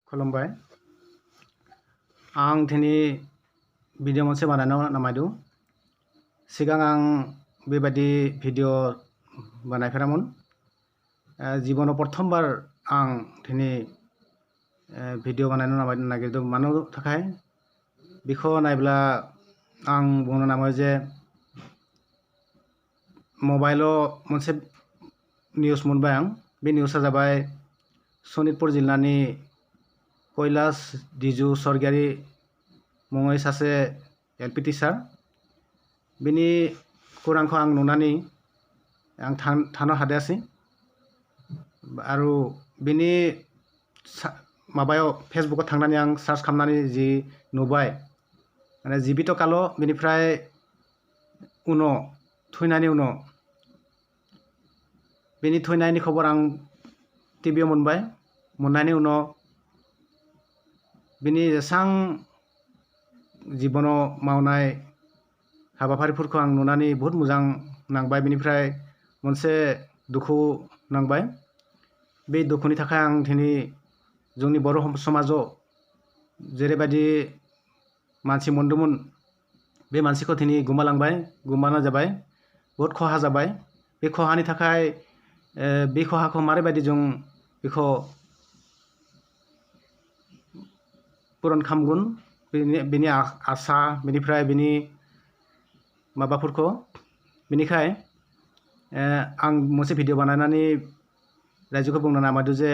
खुलुमबाय आं दिनै भिडिअ मोनसे बानायनो नामायदों सिगां आं बेबायदि भिडिअ बानायफेरामोन जीवनाव प्रथमबार आं दिनै भिडिअ बानायनो नागिरदों मानो थाखाय बेखौ नायब्ला आं बुंनो नामा जे मबाइलाव मोनसे निउस मोनबाय आं बे निउसआ जाबाय सनितपुर जिल्लानि कैलाश दिजु सरगियारि मुङै सासे एलपि टिचार बिनि खौरांखौ आं नुनानै आं थानो हादियासै आरो बिनि माबायाव फेसबुकाव थांनानै आं सार्च खालामनानै जि नुबाय माने जिबित काल बिनिफ्राय उनाव थैनायनि उनाव बिनि थैनायनि खबर आं टिभियाव मोननायनि उनाव बिनि जेसां जीवनाव मावनाय हाबाफारिफोरखौ आं नुनानै बहुत मोजां नांबाय बिनिफ्राय मोनसे दुखु नांबाय बे दुखुनि थाखाय आं दिनै जोंनि बर' समाजाव जेरैबायदि मानसि मोनदोंमोन बे मानसिखौ दिनै गोमाना जाबाय बहुत खहा जाबाय बे खहानि थाखाय बे खहाखौ मारैबायदि जों बेखौ पुरन खालामगोन बिनि आसा बिनिफ्राय बिनि माबाफोरखौ बिनिखाय आं मोनसे भिडिअ बानायनानै रायजोखौ बुंनो नामायदों जे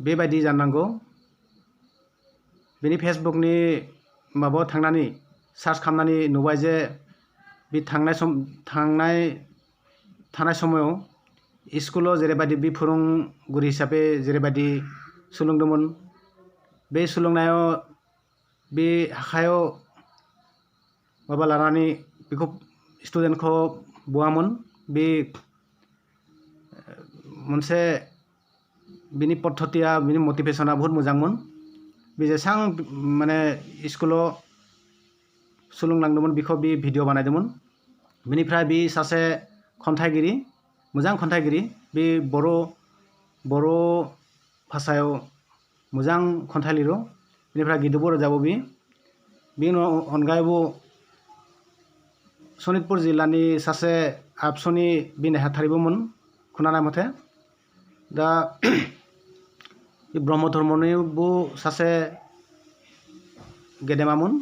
बेबायदि जानांगौ बिनि फेसबुकनि माबायाव थांनानै सार्च खालामनानै नुबाय जे बे थानाय समाव स्कुलाव जेरैबायदि बे फोरोंगिरि हिसाबै जेरैबायदि सोलोंदोंमोन बे सोलोंनायाव बे आखायाव माबा लानानै बेखौ स्टुडेन्टखौ बुवामोन बे मोनसे बिनि पद्धतिया बिनि मटिभेशना बहुत मोजांमोन बे जेसां माने स्कुलाव सोलोंलांदोंमोन बेखौ बे भिडिअ बानायदोंमोन बिनिफ्राय बे सासे खन्थाइगिरि मोजां खन्थाइगिरि बे बर' भाषायाव मोजां खन्थाइ लिरो बिनिफ्राय गिदुबो रोजाबो बेनि अनगायैबो सनितपुर जिल्लानि सासे आबसुनि बे नेहाथारिबोमोन खोनानाय मथे दा ब्रह्म धर्मनिबो सासे गेदेमामोन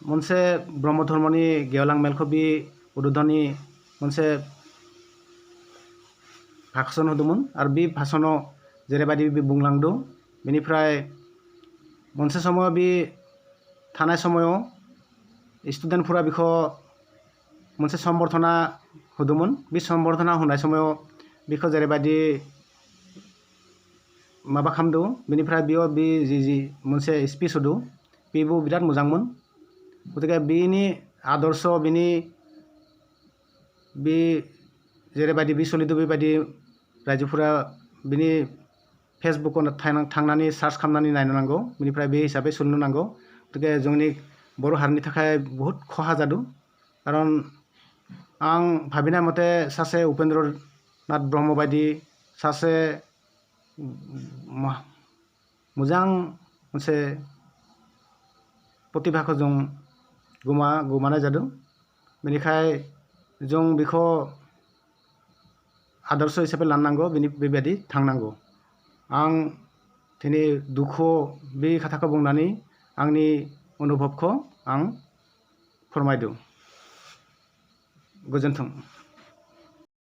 मोनसे ब्रह्म धर्मनि गेवलां मेलखौ बे उद्बोधननि मोनसे भाषण होदोंमोन आरो बे भाषणाव जेरैबायदि बे बुंलांदों बेनिफ्राय मोनसे समाव बे थानाय समाव स्टुडेन्टफोरा बेखौ मोनसे सम्बर्धना होदोंमोन बे सम्बर्धना होनाय समाव बेखौ जेरैबायदि माबा खालामदों बेनिफ्राय बेयाव बे जि मोनसे स्पिच होदों बेबो बिराद मोजांमोन गतिके बेनि आदर्श बेनि बे जेरैबायदि बे सोलिदों बेबायदि रायजोफोरा बिनि फेसबुकाव थांनानै सार्च खालामनानै नायनो नांगौ बेनिफ्राय बे हिसाबै सोलिनो नांगौ गतिके जोंनि बर' हारिनि थाखाय बहुत खहा जादों खारन आं भाबिनाय मथे सासे उपेन्द्र नाथ ब्रह्म बायदि सासे मोजां मोनसे प्रतिभाखौ जों गोमानाय जादों बेनिखाय जों बेखौ आदर्श हिसाबै लानांगौ बेबायदि थांनांगौ आं दिनै दुखु बे खोथाखौ बुंनानै आंनि अनुभबखौ आं फोरमायदों गोजोन्थों।